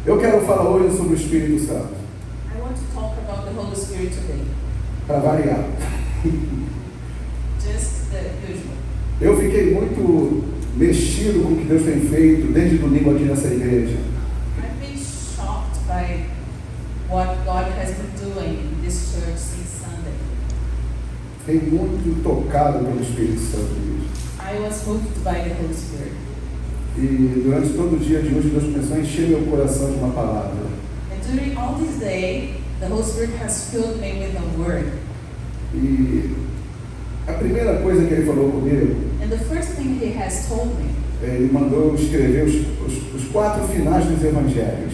Eu quero falar hoje sobre o Espírito Santo, I want to talk about the Holy Spirit today. para variar. Just the usual. Eu fiquei muito mexido com o que Deus tem feito desde domingo aqui nessa igreja. I've been shocked by what God has been doing in this church since Sunday. Fiquei muito tocado pelo Espírito Santo mesmo. I was moved by the Holy Spirit. E durante todo o dia de hoje, Deus começou a encher meu coração de uma palavra. And during all this day, the Holy Spirit has filled me with a word. E a primeira coisa que Ele falou comigo, And the first thing He has told me, Ele mandou eu escrever os 4 finais dos evangelhos.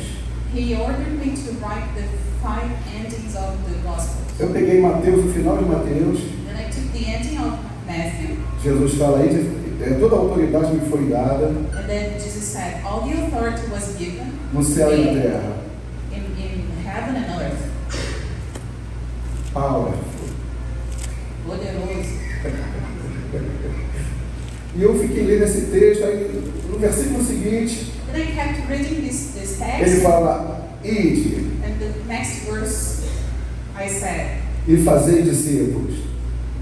He ordered me to write the 5 endings of the Gospels. Eu peguei Mateus, o final de Mateus. Then I took the ending of Matthew, Jesus fala aí, toda a autoridade me foi dada and then Jesus said, all the authority was given no céu e na terra. in heaven and earth. Power. Poderoso. E eu fiquei lendo esse texto, aí no versículo seguinte, Then I kept reading this ele text, fala, ide and the next verse I said, e fazei discípulos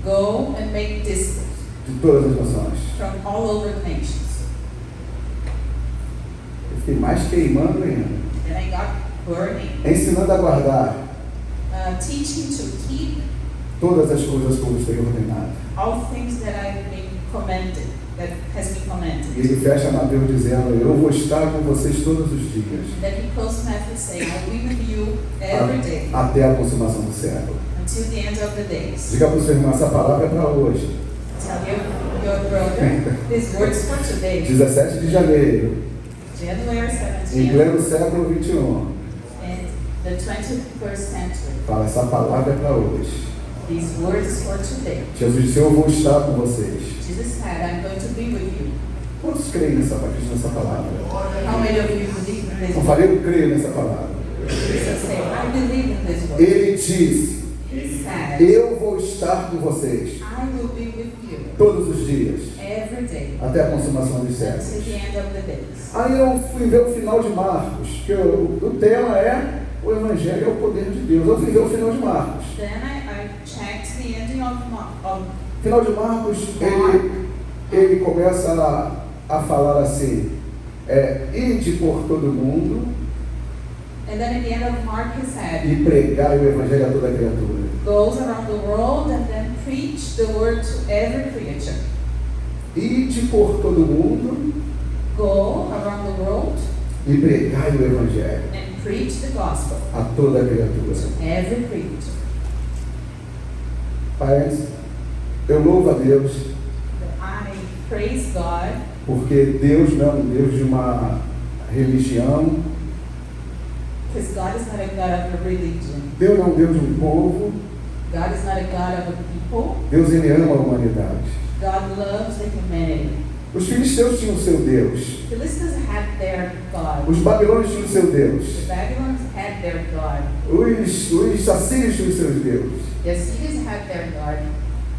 go and make disciples de todas as nações. from all over the nations. Eu fiquei mais queimando ainda. And I got burning, Ensinando a guardar teaching to keep todas as coisas como tenho ordenado. all things that I've been commanded, that has been E commanded. ele fecha Mateus dizendo, eu vou estar com vocês todos os dias, And then he closed Matthew saying, I will be with you every day até a consumação do século. until the end of the days. Diga para o seu irmão, essa palavra é para hoje. Tell your brother, these words for today, 17 de janeiro, January em 17th, pleno século 21. and the 21st century. Fala, essa palavra é para hoje. These words for today. Jesus disse, eu vou estar com vocês. Jesus said, I'm going to be with you. Quantos creem nessa palavra? How many of you believe in this Não word? falei, eu creio nessa palavra. Jesus said, I believe in this word. Ele disse, He said, eu vou estar com vocês I will be with you todos os dias, every day até a consumação dos until séculos. the end of the days. Aí eu fui ver o final de Marcos, que o tema é o Evangelho é o poder de Deus. Eu fui ver o final de Marcos. Then I checked the ending of O final de Marcos, ele começa a falar assim, ide por todo mundo and then at the end of Mark he said, e pregai o Evangelho a toda criatura. goes around the world and then preach the word to every creature. Ide por todo mundo Go around the world e pregai o Evangelho and preach the gospel a toda criatura. to every creature. Pai, eu louvo a Deus, I praise God porque Deus não é um Deus de uma religião, because God is not a God of a religion. Deus não é um Deus de um povo, God is not a God of a people. Deus ele ama a humanidade. God loves the humanity. Os filisteus tinham o seu Deus, The Philistines had their God. os babilônios tinham o seu Deus, The Babylonians had their God. os assírios tinham os seus deuses. The Assyrians had their God.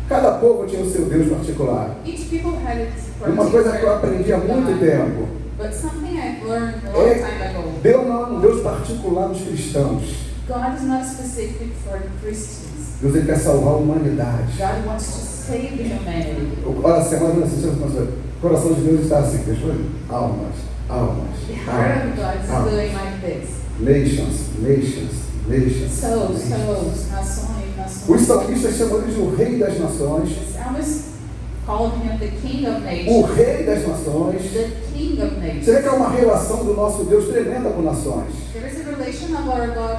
Cada povo tinha o seu Deus particular. Each people had its Uma coisa que eu aprendi há muito God. tempo, But something I've learned a long time ago. Deus não é um Deus particular dos cristãos. God is not specific for Christians. Deus ele quer salvar a humanidade. God wants to save the humanity. Olha, semana o coração de Deus está assim, deixa eu ver. Almas, almas, The heart of God is almas. doing like this. Nations, nations, nations. Souls, nations. souls, nações, nações. Os salmistas chamam ele de o rei das nações, The psalmist called him the King of o Nations. rei das nações. The King of Você vê Nations. que é uma relação do nosso Deus tremenda com nações. There is a relation of our God.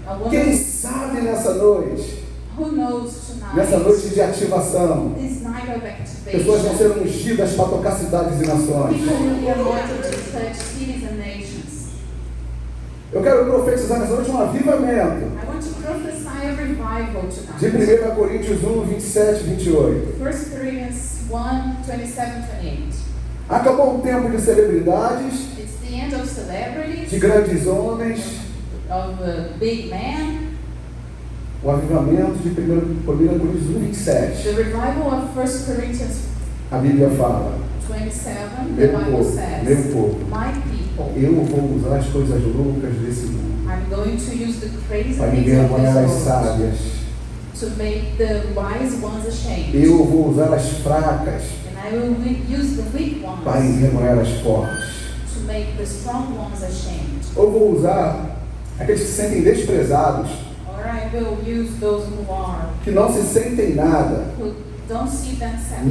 A Quem woman sabe nessa noite, who knows tonight. nessa noite de ativação, This night of pessoas vão activation. ser ungidas para tocar cidades e nações. People will be anointed to touch cities and nations. Eu quero profetizar nessa noite um avivamento. I want to prophesy a revival De tonight. 1 Coríntios 1, 27 e 28. 1 Corinthians 1, 27, 28. Acabou o tempo de celebridades, It's the end of celebrities, de grandes homens, of big men. o avivamento de 1 Coríntios 1, 27. The revival of 1 Corinthians A Bíblia fala, 27, the meu Bible povo, meu says, povo, my people people. Eu vou usar as coisas loucas desse mundo I'm going to use the crazy para things of envergonhar as this world sábias. to make the wise ones ashamed. Eu vou usar as fracas And I will use the weak ones para envergonhar as fortes. to make the strong ones ashamed. Eu vou usar aqueles que se sentem desprezados, Or I will use those que não se sentem nada. who don't see themselves.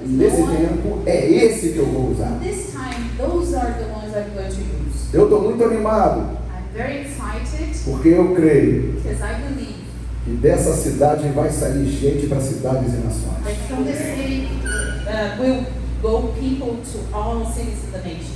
Nesse tempo, é esse que eu vou usar. This time, those are the ones I'm going to use. Eu estou muito animado, I'm very excited porque eu creio because I believe que dessa cidade vai sair gente para cidades e nações. that from the city will go people to all cities of the nations.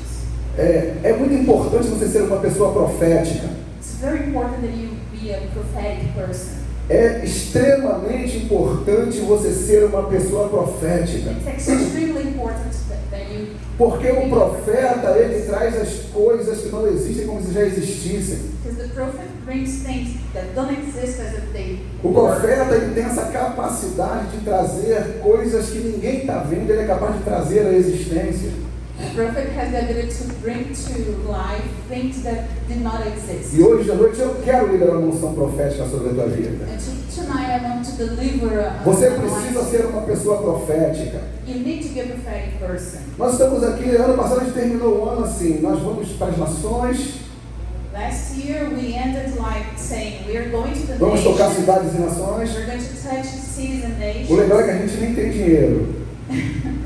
É muito importante você ser uma pessoa profética. It's very important that you be a prophetic person. É extremamente importante você ser uma pessoa profética. It's extremely important that you. Porque o profeta, ele traz as coisas que não existem como se já existissem. Because the prophet brings things that don't exist as if they O were. profeta, ele tem essa capacidade de trazer coisas que ninguém está vendo, ele é capaz de trazer à existência. The prophet has the ability to bring to life things that did not exist. E hoje à noite eu quero liberar uma unção profética sobre a tua vida. And tonight I want to deliver a Você precisa ser uma pessoa profética. You need to be a prophetic person. Nós estamos aqui, ano passado a gente terminou o ano assim, nós vamos para as nações, Last year we ended like saying we are going to the vamos tocar nations. cidades e nações. We're going to touch cities and O legal é nations. que a gente nem tem dinheiro,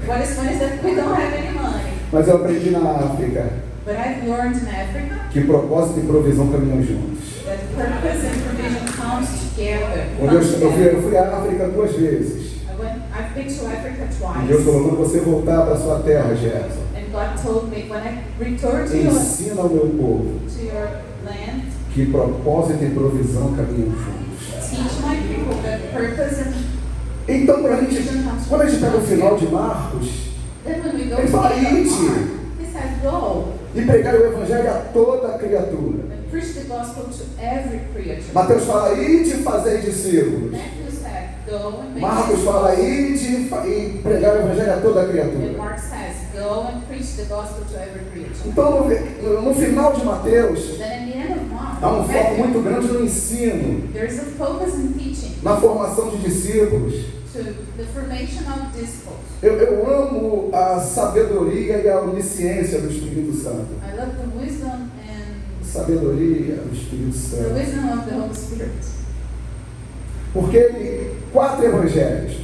What is funny is that we don't have any money. mas eu aprendi na África But I've learned in Africa que propósito e provisão caminham juntos. that purpose and provision comes together. Quando eu fui à África 2 vezes. I've been to Africa E Deus falou, twice. quando você voltar para a sua terra, Gerson, And God told me when I return to ensina ao meu povo your land, que propósito e provisão caminham juntos. teach my people that purpose and Então, provision comes quando a gente pega o final de Marcos, Then when we go ele to fala, the end of ide Mark, he says go e pregar o evangelho a toda criatura. and preach the gospel to every creature. Mateus fala, ide e fazer discípulos. Matthew said go and make Marcos fala, ide e pregar o evangelho a toda And criatura. Mark says go and preach the gospel to every creature. Então, no final de Mateus, Then in the end of Mark, há um foco muito grande no ensino, there is a focus in teaching na formação de discípulos. to the formation of disciples. Eu amo a sabedoria e a onisciência do Espírito Santo. I love the wisdom and Sabedoria do Espírito the Santo. wisdom of the Holy Spirit. Porque 4 evangelhos,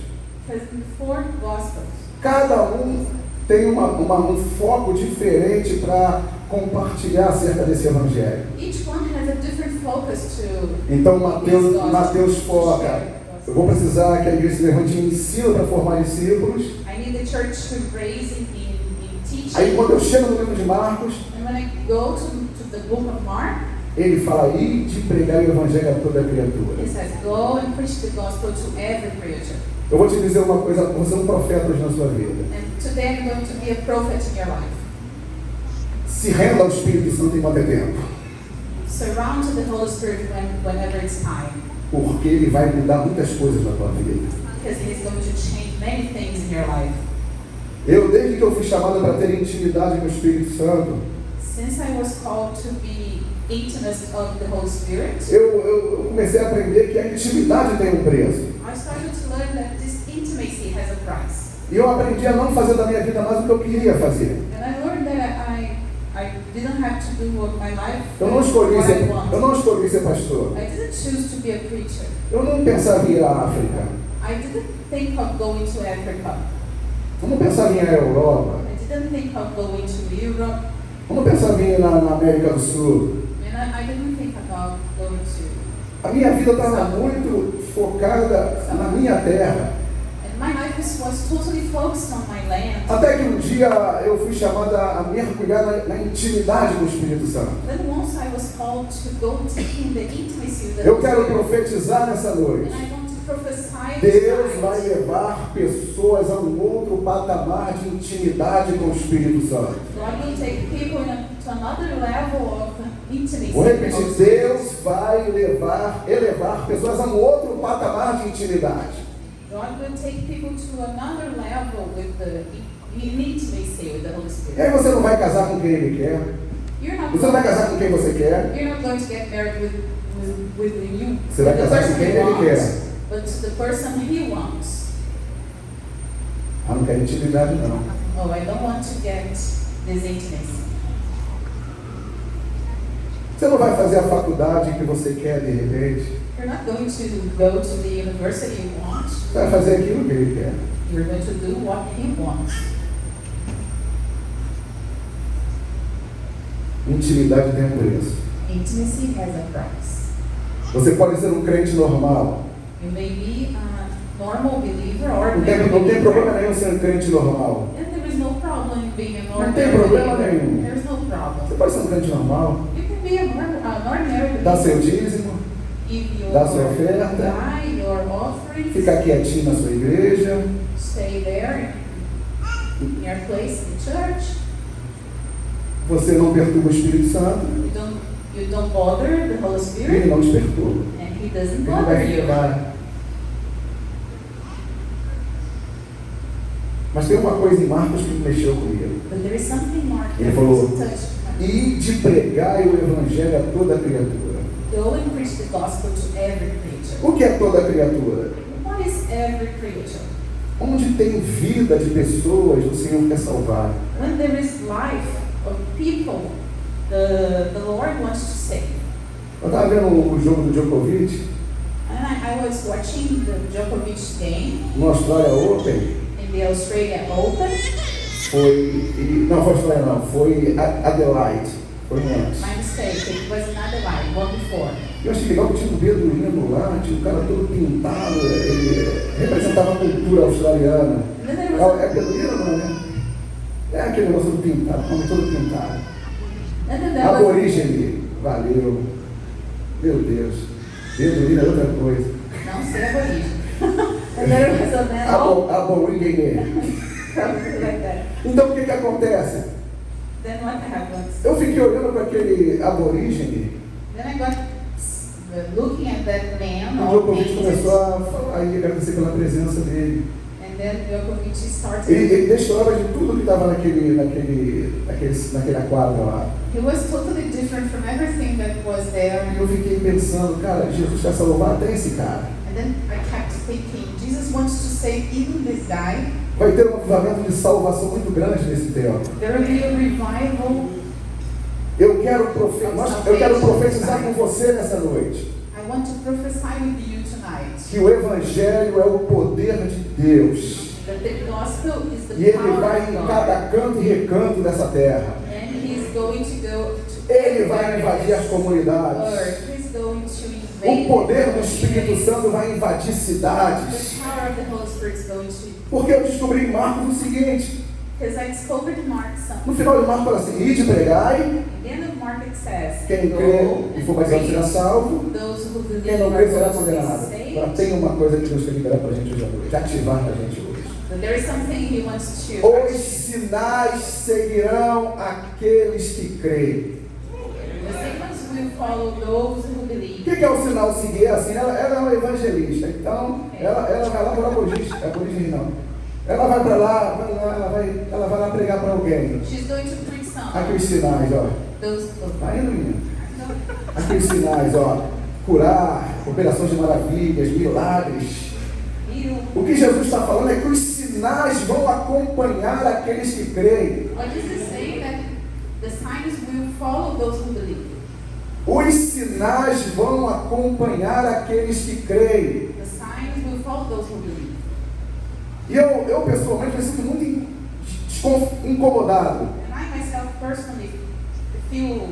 Because in 4 gospels, cada um tem um foco diferente para compartilhar acerca desse evangelho. each one has a different focus to Então this gospel, Mateus to foca. share the Eu gospel. vou precisar que a igreja se levante em ensino para formar discípulos. I need the church to raise in teaching. Aí quando eu chego no livro de Marcos, And when I go to the book of Mark, ele fala aí de pregar o evangelho a toda criatura. it says go and preach the gospel to every creature. Eu vou te dizer uma coisa, você é um profeta hoje na sua vida. And today I'm going to be a prophet in your life. Se renda ao Espírito Santo enquanto é tempo. Surround to the Holy Spirit whenever it's time. Porque ele vai mudar muitas coisas na tua vida. Because He's going to change many things in your life. Desde que eu fui chamado para ter intimidade com o Espírito Santo, Since I was called to be intimate of the Holy Spirit, eu comecei a aprender que a intimidade tem um preço. I started to learn that this intimacy has a price. E eu aprendi a não fazer da minha vida mais o que eu queria fazer. And I learned that I didn't have to do what my life Eu não escolhi what ser, I want. eu não escolhi ser pastor. I didn't choose to be a preacher. Eu não pensava em ir à África. I didn't think of going to Africa. Eu não pensava em ir à Europa. I didn't think of going to Europe. Eu não pensava em ir na América do Sul. And I didn't think about going to. A minha vida estava muito focada na minha terra. And my life was totally focused on my land. Até que um dia eu fui chamada a mergulhar na intimidade com o Espírito Santo. Then once I was called to go deep in the intimacy with the Eu quero Holy Spirit. profetizar nessa noite. And I want to prophesy Deus tonight. vai levar pessoas a um outro patamar de intimidade com o Espírito Santo. God will take people to another level of intimacy. Vou repetir, with the Holy Spirit. Deus vai elevar pessoas a um outro patamar de intimidade. God will take people to another level with the You need to be sealed with the Holy E Spirit. aí você não vai casar com quem ele quer. You're not Você não vai going, casar com quem você quer. you're not going to get married with you, Você vai with the casar com person quem you ele want, quer. but the person he wants. Ah, não quero intimidade não. Oh, I don't want to get this intimacy. Você não vai fazer a faculdade que você quer de repente. You're not going to go to the university you want. Você vai fazer aquilo que ele quer. You're going to do what he wants. Intimidade tem um preço. Intimacy has a price. Você pode ser um crente normal. You may be a normal believer or Não tem problema nenhum ser um crente normal. And there is no problem in being an Não tem ordinary problema believer. nenhum. There is no problem. Você pode ser um crente normal. You can be an ordinary Dá seu believer. dízimo. Give your Dá sua oferta. tithe, your offerings. Ficar quietinho na sua igreja. Stay there in your place in church. Você não perturba o Espírito Santo. You don't bother the Holy Ele Spirit, não te perturba. and He doesn't Ele vai bother you. ficar. Mas tem uma coisa em Marcos que mexeu comigo. But there is something more Ele that falou, touched me. E de pregar o evangelho a toda criatura. Go and preach the gospel to every creature. O que é toda criatura? What is every creature? Onde tem vida de pessoas, o Senhor quer salvar. When there is life of people, the Lord wants to save. Eu estava vendo o jogo do Djokovic, And I was watching the Djokovic game no Australia Open. in the Australia Open. Não foi Australia não, foi Adelaide. Foi antes. My mistake, it was not the line, one before. Eu achei legal que tinha um beduíno lá, tinha um cara todo pintado, ele representava a cultura australiana. And then there was, É beduíno não, né? É aquele negócio do pintado, homem todo pintado. and then there was, Aborígene, valeu. Meu Deus, beduíno é outra coisa. não sei aborígene. And there was a man, Aborígene. something like that. Então o que acontece? Then what happens? Eu fiquei olhando para aquele aborígene. Then I got looking at that man, O all Djokovic painted, começou a falar e agradecer pela presença dele. and then Djokovic started. Ele destoava de tudo que estava naquela quadra lá. He was totally different from everything that was there. E eu fiquei pensando, cara, Jesus quer salvar até esse cara. And then I kept thinking, Jesus wants to save even this guy. Vai ter um avivamento de salvação muito grande nesse tempo. There will be a revival. Eu quero profetizar com você nessa noite. I want to prophesy with you tonight Que o Evangelho é o poder de Deus. that the gospel is the E ele power vai of em God. cada canto e recanto dessa terra. And he's going to go to Ele vai invadir as earth. comunidades. He's going to O invade poder do the Espírito communities. Santo vai invadir The cidades. power of the Holy Spirit is going to. Porque eu descobri em Marcos o seguinte. Because I discovered Mark No something. final de Marcos fala assim, ide pregai, At the end of Mark it says, quem go crê e for and batizado será preach. salvo, Those who believe quem não are crê será going to be condenado. saved. Agora tem uma coisa que Deus quer liberar para a gente hoje à noite, ativar para a gente hoje. But there is something he wants to. Os sinais seguirão aqueles que creem. The signs will follow those who O believe. que é o sinal seguir? Assim, ela é uma evangelista, então ela vai lá para o aborígene não. Ela vai para lá, ela vai lá pregar para alguém. She's going to preach some. Aqueles sinais, ó. Those Tá indo, menino? Aqueles sinais, ó. Curar, operações de maravilhas, milagres. O que Jesus está falando é que os sinais vão acompanhar aqueles que creem. What does it say? That the signs will follow those who believe. Os sinais vão acompanhar aqueles que creem. The signs will follow those who believe. E eu pessoalmente me sinto muito incomodado. And I myself personally feel.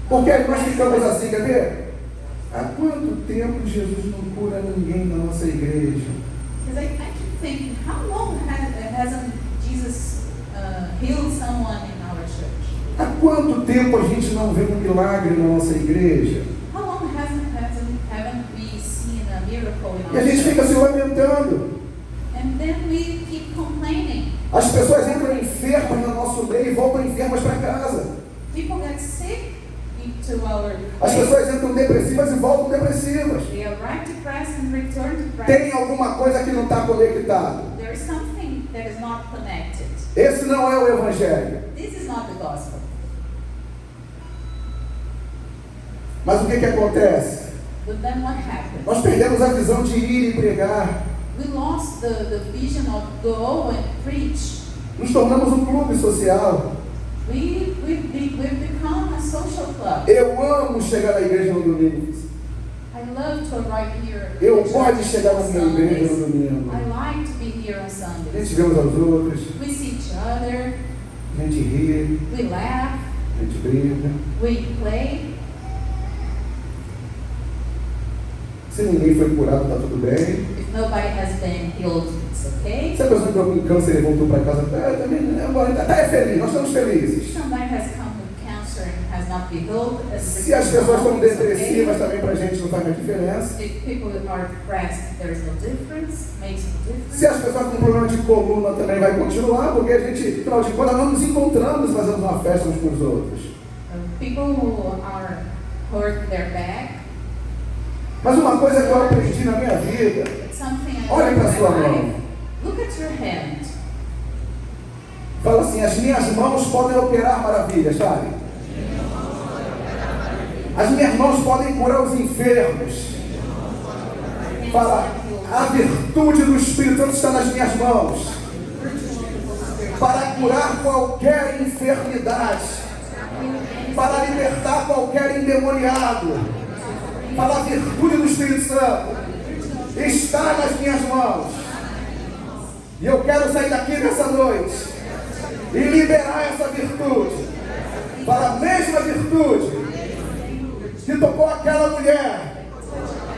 Porque nós ficamos assim, quer ver? Há quanto tempo Jesus não cura ninguém na nossa igreja? Because I keep thinking, how long hasn't Jesus healed someone in our church? Há quanto tempo a gente não vê um milagre na nossa igreja? How long haven't we seen a miracle in E a our gente fica church? se lamentando. And then we keep complaining. As pessoas entram enfermas no nosso meio e voltam enfermas para casa. People get sick into our As pessoas entram depressivas e voltam depressivas. They arrive depressed and return Tem depressed. alguma coisa que não está conectada. There is something that is not connected. Esse não é o Evangelho. This is not the gospel. Mas o que acontece? But then what happens? Nós perdemos a visão de ir e pregar. We lost the vision of go and preach. Nos tornamos um clube social. We've become a social club. Eu amo chegar na igreja no domingo. I love to arrive here. Eu gosto de chegar na minha igreja no domingo. I like to be here on A Sundays. gente vê uns aos outros, We see each other. a gente ri, We laugh. a gente brinca. We play. Se ninguém foi curado, está tudo bem. If nobody has been healed, it's okay. Se a pessoa tem algum câncer e voltou para casa, está feliz, nós estamos felizes. Somebody has come with cancer and has not been healed. Se as pessoas estão depressivas, também para a gente não faz mais diferença. If people are depressed, there is no difference. Makes no difference. Se as pessoas com problema de coluna, também vai continuar, porque a gente, afinal de contas, nós nos encontramos e fazemos uma festa uns com os outros. People who are hurt their back. Mas uma coisa que eu aprendi na minha vida, It's something I olha learned para in sua my mão. life. Look at your hand. Fala assim, as minhas mãos podem operar maravilhas, sabe? As minhas mãos podem curar os enfermos. Fala, a virtude do Espírito Santo está nas minhas mãos para curar qualquer enfermidade, para libertar qualquer endemoniado. Fala, a virtude do Espírito Santo está nas minhas mãos. E eu quero sair daqui nessa noite e liberar essa virtude. Fala, a mesma virtude que tocou aquela mulher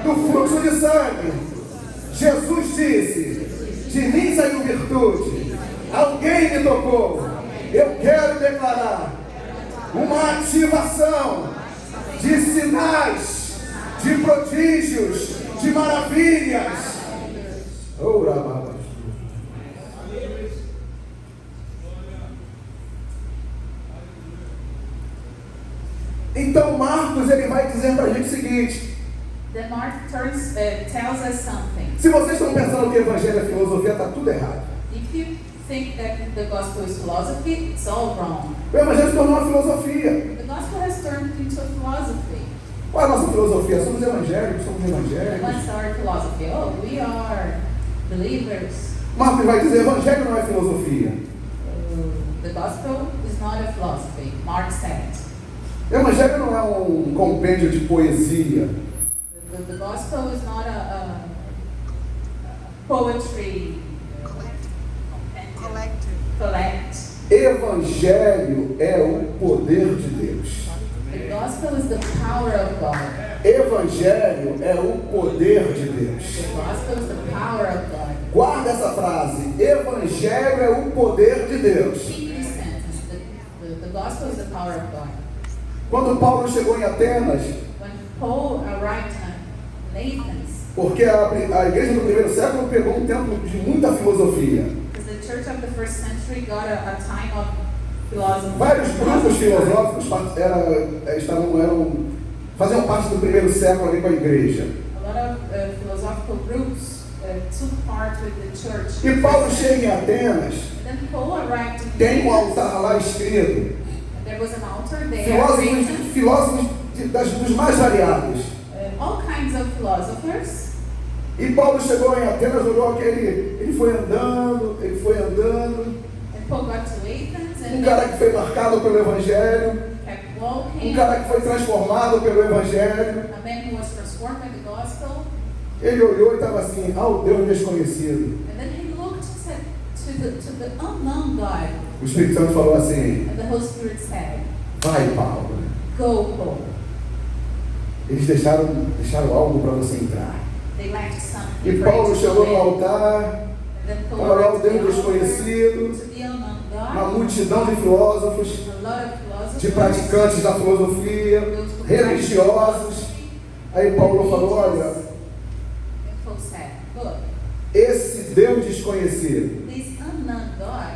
do fluxo de sangue. Jesus disse, de mim saiu virtude. Alguém me tocou. Eu quero declarar uma ativação de sinais, de prodígios, de maravilhas. Oh, Rababa. Então Marcos ele vai dizer para a gente o seguinte: Then Mark tells us something. se vocês estão pensando que o evangelho é filosofia, está tudo errado. If you think that the gospel is philosophy, it's all wrong. O evangelho se tornou uma filosofia. The gospel has turned into a philosophy. Qual é a nossa filosofia? Somos evangélicos, somos evangélicos. What's our philosophy? Oh, we are believers. Marcos vai dizer, evangelho não é filosofia. The gospel is not a philosophy. Mark said. Evangelho não é um compêndio de poesia. The gospel is not a poetry collect. Evangelho é o poder de Deus. The gospel is the power of God. Evangelho é o poder de Deus. The gospel is the power of God. Guarda essa frase. Evangelho é o poder de Deus. Keep this sentence. The gospel is the power of God. Quando Paulo chegou em Atenas, When Paul arrived in Athens, porque a igreja do primeiro século pegou um tempo de muita filosofia. because the church of the first century got a time of philosophy. Vários grupos filosóficos faziam parte do primeiro século ali com a igreja. A lot of philosophical groups took part with the church. E Paulo chega em Atenas, And then Paul arrived in tem um Athens. altar lá escrito. There was an altar there. written, Filósofos dos mais variados. all kinds of philosophers. E Paulo chegou em Atenas, olhou aquele, ele foi andando. And Paul got to Athens and Cara que foi marcado pelo Evangelho, kept walking. cara que foi transformado pelo Evangelho. A man who was transformed by the gospel. Ele olhou e estava assim, ao Deus desconhecido. And then he looked and said to the unknown God. O Espírito Santo falou assim, And the Holy Spirit said, vai Paulo. go, Paul. Eles deixaram algo para você entrar. They lacked something. E for Paulo you to chegou go no in. altar, And then Paul olhou ao went to the Deus altar, desconhecido, to the unknown uma God. multidão de filósofos, A lot of philosophers. de praticantes da filosofia, religiosos. Aí Paulo falou, olha, And Paul said, look, esse Deus desconhecido this unknown God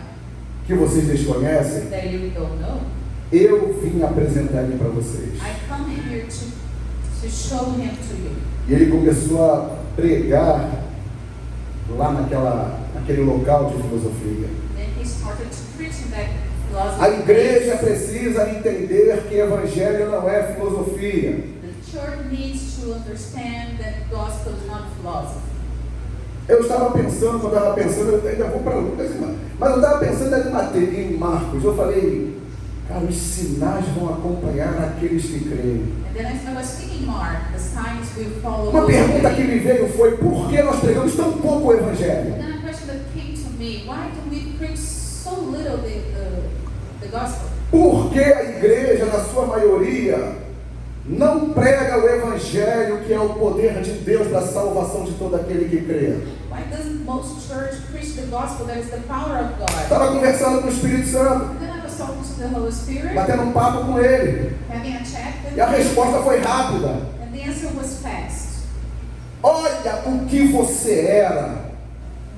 que vocês desconhecem, that you don't know, eu vim apresentar ele para vocês. I come here to show him to you. E ele começou a pregar lá naquele local de filosofia. Then he started to preach in that A philosophy. igreja precisa entender que evangelho não é filosofia. The church needs to understand that gospel is not philosophy. Eu estava pensando, quando eu estava pensando, eu ainda vou para Lucas, mas eu estava pensando em Mateus, em Marcos. Eu falei, cara, os sinais vão acompanhar aqueles que creem. And then I was thinking, Mark, the signs will follow. Uma those who pergunta que believe. me veio foi, por que nós pregamos tão pouco o evangelho? And then a question that came to me, why do we preach so little the gospel? Por que a igreja, na sua maioria, não prega o evangelho, que é o poder de Deus para a salvação de todo aquele que crê? Why doesn't most church preach the gospel that is the power of God? Estava conversando com o Espírito Santo, And then I was talking to the Holy Spirit, batendo um papo com ele, having a chat with e a him, resposta foi rápida. and the answer was fast. Olha o que você era.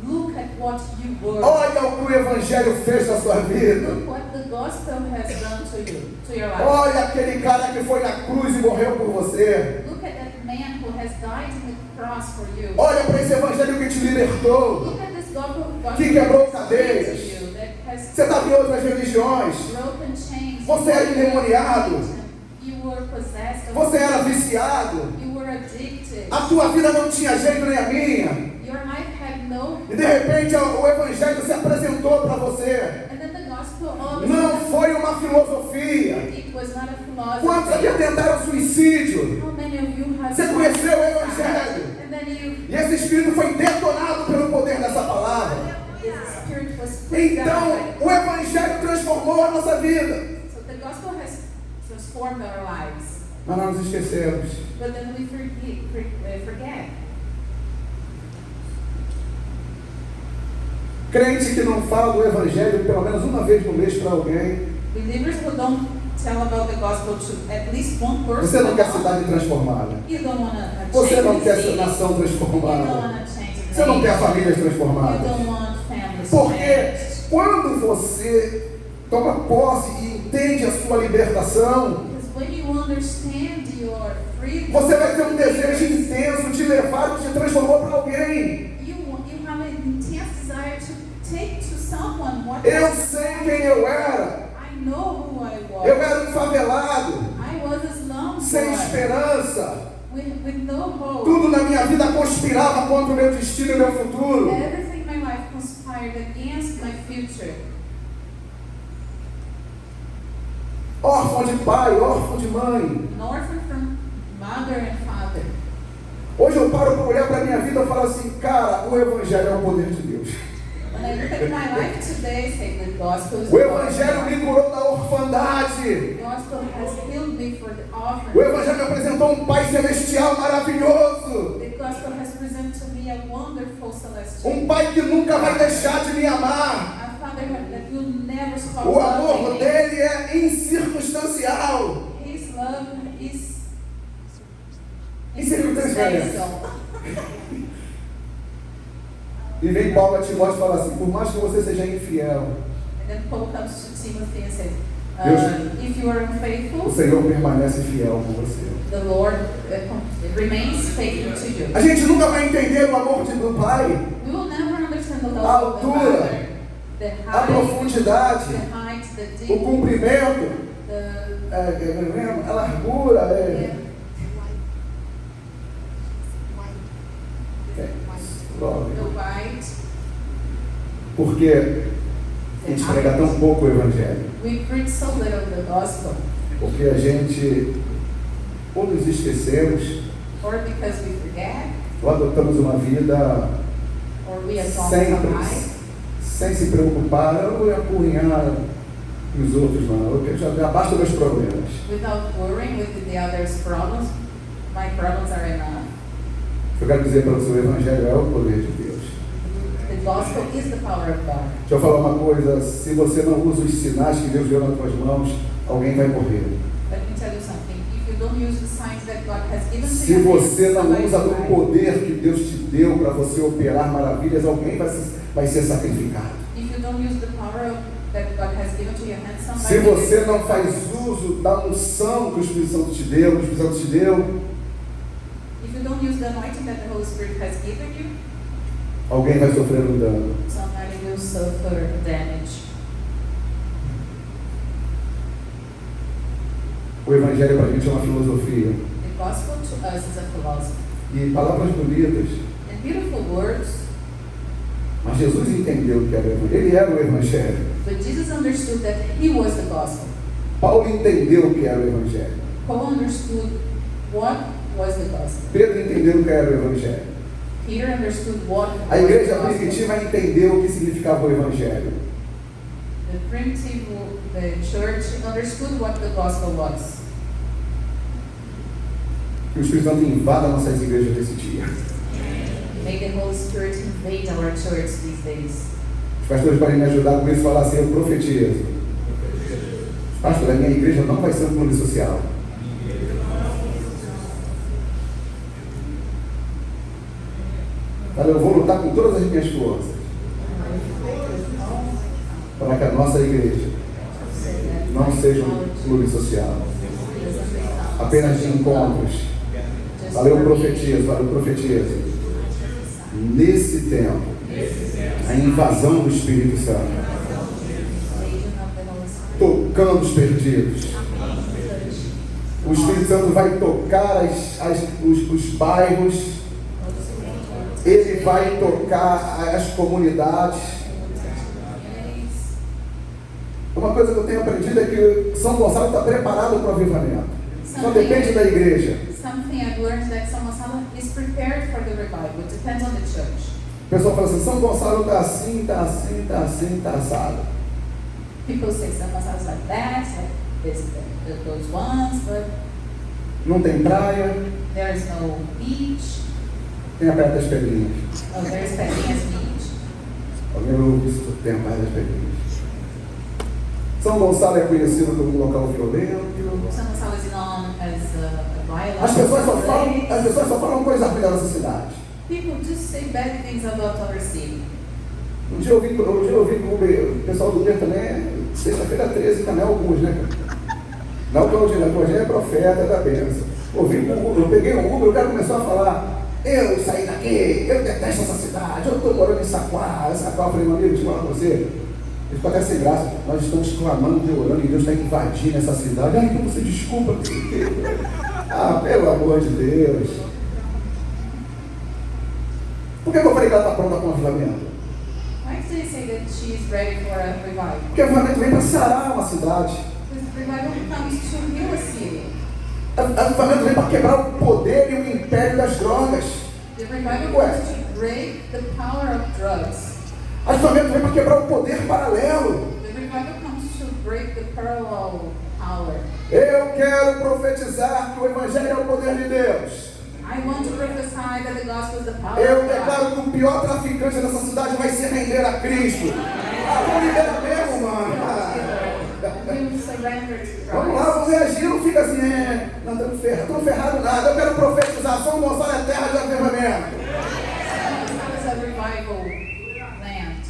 Look at what you were. Olha o que o evangelho fez na sua vida. Look what the gospel has done to you, to your life. Olha aquele cara que foi na cruz e morreu por você. Look at that man who has died on the cross for you. Olha para esse evangelho que te libertou. Look at this gospel Que quebrou that cadeias. has freed you, that has Você estava em outras religiões. broken chains. Você era endemoniado. You were possessed. Você era viciado. You were addicted. A tua vida não tinha jeito nem a minha. Your life had no. E de repente o evangelho se apresentou para você. And then the gospel all Não foi uma filosofia. It was not a Quantos aqui philosophy. tentaram suicídio? How many of you have Você conheceu o evangelho. And then E esse espírito foi detonado pelo poder dessa palavra. the spirit was put down. Então, o evangelho transformou a nossa vida. So the gospel has transformed our lives. Mas nós nos esquecemos. But then we forget. Crente que não fala do evangelho pelo menos uma vez por mês para alguém. Believers who don't tell about the gospel to at least one person. Você não quer cidade transformada. You don't want to Você não quer city. nação You don't transformada. want to change the Você não quer nation. famílias You transformadas. don't want families Porque changed. quando você toma posse e entende a sua libertação, Because when you understand your freedom, você vai ter um desejo intenso de levar o que te transformou para alguém. you have an intense desire to take to someone what Eu sei quem eu era. I know who I was. Eu era um favelado, I was a slum sem boy esperança. with no hope. Tudo na minha vida conspirava contra o meu destino e o meu futuro. Everything in my life conspired against my future. Órfão de pai, órfão de mãe. An orphan from mother and father. Hoje eu paro para olhar para a minha vida e falo assim, cara, o evangelho é o poder de Deus. When I look at my life today, say the gospel is O evangelho me curou da orfandade. The gospel has healed me for the O offering. evangelho me apresentou um pai celestial maravilhoso. The gospel has presented to me a wonderful celestial. Um pai que nunca vai deixar de me amar. A father that will never stop O amor loving me. dele é incircunstancial. His love is Incircunstancial. E vem Paulo a Timóteo e fala assim, por mais que você seja infiel, And then Paul comes to Timothy and says, Deus- if you are o unfaithful, Senhor permanece fiel com você. the Lord remains faithful to you. A gente nunca vai entender o amor do pai, We will never understand the a love of the altura, Father, the a height, profundidade, the height, the o deep, comprimento, the a largura, the wide. Porque a gente prega tão pouco o evangelho. We preach so little the gospel, Porque a gente ou nos esquecemos, or because we forget, ou adotamos uma vida or we adopt a sempre life sem se preocupar, eu vou apurrinhar os outros, não. Eu já basta meus problemas. without worrying with the others' problems. My problems are enough. Eu quero dizer para você, o evangelho é o poder de Deus. The gospel is the power of God. Deixa eu falar uma coisa, se você não usa os sinais que Deus deu nas tuas mãos, alguém vai morrer. Let me tell you something. If you don't use the signs that God has given to Se you, você não somebody usa will do die. poder que Deus te deu para você operar maravilhas, alguém vai ser sacrificado. If you don't use the power that God has given to your hands, somebody Se will você be não faz sacrificed. uso da unção que o Espírito Santo te deu, que o Espírito Santo te deu, If you don't use the anointing that the Holy Spirit has given you, alguém vai sofrer um dano. somebody will suffer damage. O Evangelho para a gente é uma filosofia. The gospel to us is a philosophy. E palavras bonitas. And beautiful words, Mas Jesus entendeu que era o Evangelho. Ele era o Evangelho. but Jesus understood that he was the gospel. Paulo entendeu que era o Evangelho. Paul understood what was the gospel. Pedro entendeu que era o Evangelho. Peter understood what was A igreja the gospel. primitiva entendeu o que significava o Evangelho. The church understood what the gospel was. Que o Espírito Santo invada nossas igrejas desse dia. May the Holy Spirit invade our church these days. Os pastores podem me ajudar com isso e falar assim: eu profetizo. Pastor, a minha igreja não vai ser um clube social. Olha, eu vou lutar com todas as minhas forças para que a nossa igreja não seja um clube social, apenas de encontros. Falei, eu profetizo. Nesse tempo, a invasão do Espírito Santo, tocando os perdidos. O Espírito Santo vai tocar os bairros, ele vai tocar as comunidades. Uma coisa que eu tenho aprendido é que São Gonçalo está preparado para o avivamento. Só depende da igreja. Something I've learned that São Gonçalo is prepared for the revival. It depends on the church. O pessoal fala assim: São Gonçalo está assim, está assim, está assim, está assado. People say São Gonçalo is like that, like this, those ones, but Não tem praia, there is no beach. tem a Praia das Pedrinhas. Oh, there's Pedrinhas Beach. Alguém ouve isso? Tem a Praia das Pedrinhas. São Gonçalo é conhecido como um local violento. São Gonçalo is known as a violent As pessoas place. só falam coisa ruim da nossa cidade. People just say bad things about our city. Um dia eu vi com o pessoal do Uber também, sexta-feira 13 também, alguns, né? Não, Claudinha é profeta da bênção. Eu peguei um Uber, o cara começou a falar: eu saí daqui, eu detesto essa cidade, eu estou morando em Saquá. Eu falei: meu amigo, deixa eu falar com você. Ele ficou até sem graça. Nós estamos clamando e orando e Deus está invadindo essa cidade. Ai, então você desculpa. Ah, pelo amor de Deus. Por que eu falei que ela está pronta para o avivamento? Why do they say that she is ready for a revival? Porque o avivamento vem para sarar uma cidade. Because revival comes to heal a city. O avivamento vem para quebrar o poder e o império das drogas. The revival comes to break the power of drugs. O avivamento vem para quebrar o poder paralelo. The revival comes to break the parallel power. Eu quero profetizar que o Evangelho é o poder de Deus. I want to prophesy that the gospel is the power Eu of God. declaro que o pior traficante dessa cidade vai se render a Cristo. Vamos liberar mesmo, mano. We surrender to Vamos lá, Christ. vamos reagir, não fica assim, não estamos ferrados nada. Eu quero profetizar, São Gonçalo é terra de avivamento. How is a revival land?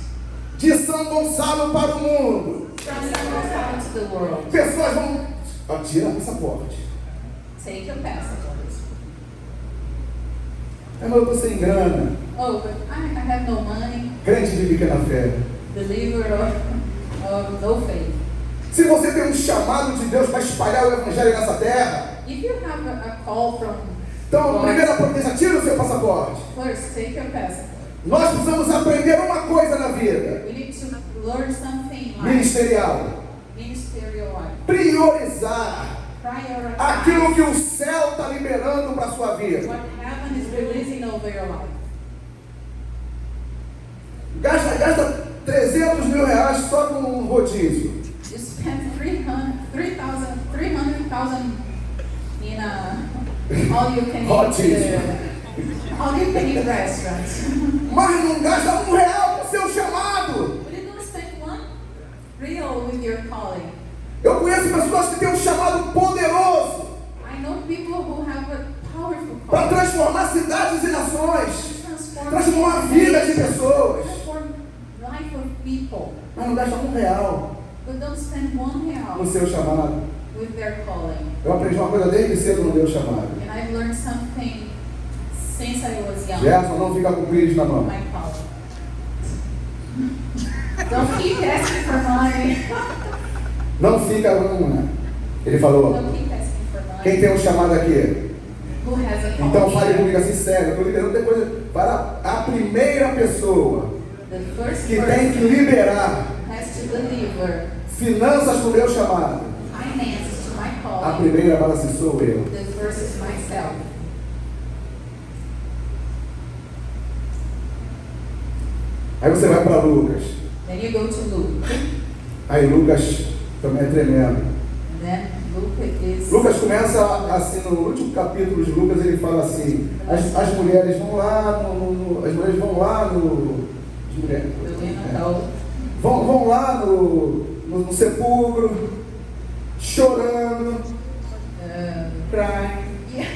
De São Gonçalo para o mundo. From São Gonçalo to the world. Pessoas vão... Tira o passaporte. Take your passport. Mas eu estou sem grana. Oh, but I have no money. Crente de pequena fé. Believer of no faith. Se você tem um chamado de Deus para espalhar o Evangelho nessa terra, If you have a call from então, God, primeira providência, tira o seu passaporte. first take your passport. Nós precisamos aprender uma coisa na vida: We need to learn something like ministerial. ministerial life. Priorizar Prioritize aquilo que o céu está liberando para a sua vida. what heaven is releasing over your life. Gasta 300 mil reais só com um rodízio. You spend 300,000 in a all you can eat restaurant. Mas não gasta R$1 com o seu chamado. But you don't spend $1 with your calling. Eu conheço pessoas que têm um chamado poderoso I know people who have a powerful para calling. transformar cidades e nações, Transform transformar a vida de pessoas, Transform life of people. mas não gasta R$1 But don't spend $1 no seu chamado. with their calling. Eu aprendi uma coisa desde cedo no meu chamado. And I've learned something since I was young. Gerson, não fica com o pires na mão. My calling. Don't keep asking for money. Não fica, não. Ele falou, Don't keep asking Quem tem um chamado aqui? Who has a call Então fale here? comigo assim, sério. Eu estou liberando depois para a primeira pessoa The first que tem que person liberar has to deliver finanças para o meu chamado. finances to my A calling. primeira bala se sou eu. The first is myself. Aí você vai para Lucas. Then you go to Luke. Aí Lucas também é tremendo. And then Luke is. Lucas começa assim, no último capítulo de Lucas, ele fala assim, as mulheres vão lá as mulheres vão lá no. As mulheres, vão lá no sepulcro, chorando, crying. Yeah.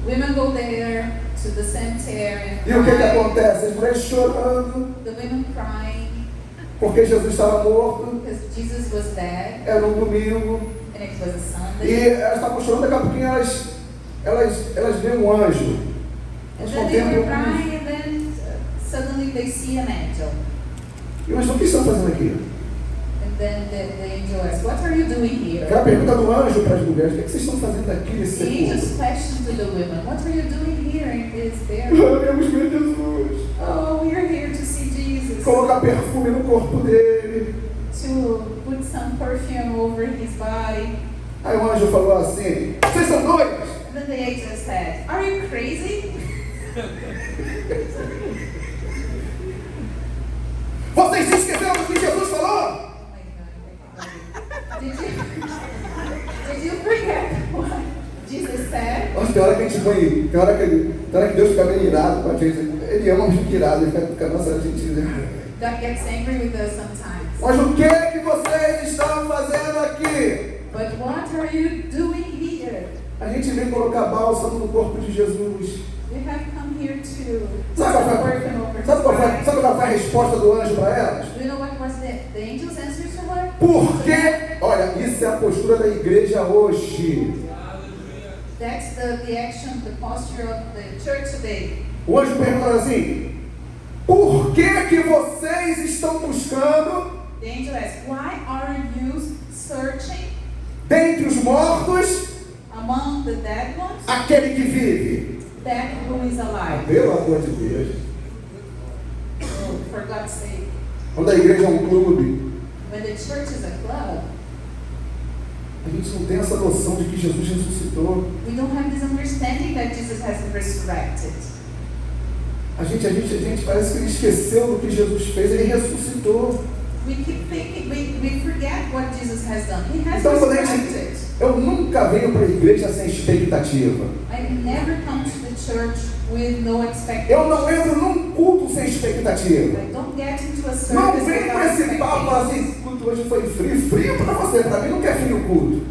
Women go there to the cemetery and E o que cry. acontece? As mulheres chorando, The women crying porque Jesus estava morto, because Jesus was dead era um domingo, and it was a e Sunday. elas estavam chorando, daqui a pouquinho elas veem um anjo. And Elas then they were contemplam um anjo. crying and then suddenly they see an angel. E mas o que estão fazendo aqui? And then the angel asks, "What are you doing here?" Aquela pergunta do anjo para as mulheres, o que vocês estão fazendo aqui nesse The angel's sepulcro? question to the women, "What are you doing here in this Ah, burial?" viemos ver Jesus. Oh, we are here to see Jesus, Colocar perfume no corpo dele. to put some perfume over his body. Aí o anjo falou assim, vocês são doidos? And then the angel said, "Are you crazy? Vocês se esqueceram do que Jesus falou? Oh my God. Did you forget what Jesus said?" Nossa, tem hora que a gente põe, tem hora que Deus fica meio irado com a gente. Ele ama a gente irado, ele fica nossa, a gente... God gets angry with us sometimes. Mas o que vocês estão fazendo aqui? But what are you doing here? A gente vem colocar bálsamo no corpo de Jesus. We have come here to Sabe qual foi, perfume over his sabe qual body. foi a resposta do anjo para elas? Do you know what was the angel's answer to her? Porque, olha, isso é a postura da igreja hoje. That's the action, the posture of the church today. O anjo pergunta assim, por que vocês estão buscando The angel asks, "Why are you searching dentre os mortos among the dead ones aquele que vive? that who is alive?" Pelo amor de Deus. Oh, for God's sake. Quando a igreja é um clube, When the church is a club, a gente não tem essa noção de que Jesus ressuscitou. we don't have this understanding that Jesus has resurrected. A gente parece que ele esqueceu do que Jesus fez, ele ressuscitou. We keep thinking, we forget what Jesus has done. He has Então, quando a resurrected. gente, eu nunca venho para a igreja sem expectativa. I never come to the church with no expectation. Eu não entro num culto sem expectativa. I don't get into a Não service vem com without esse papo e fala expectation. assim, culto hoje foi frio para você, para mim nunca é frio o culto.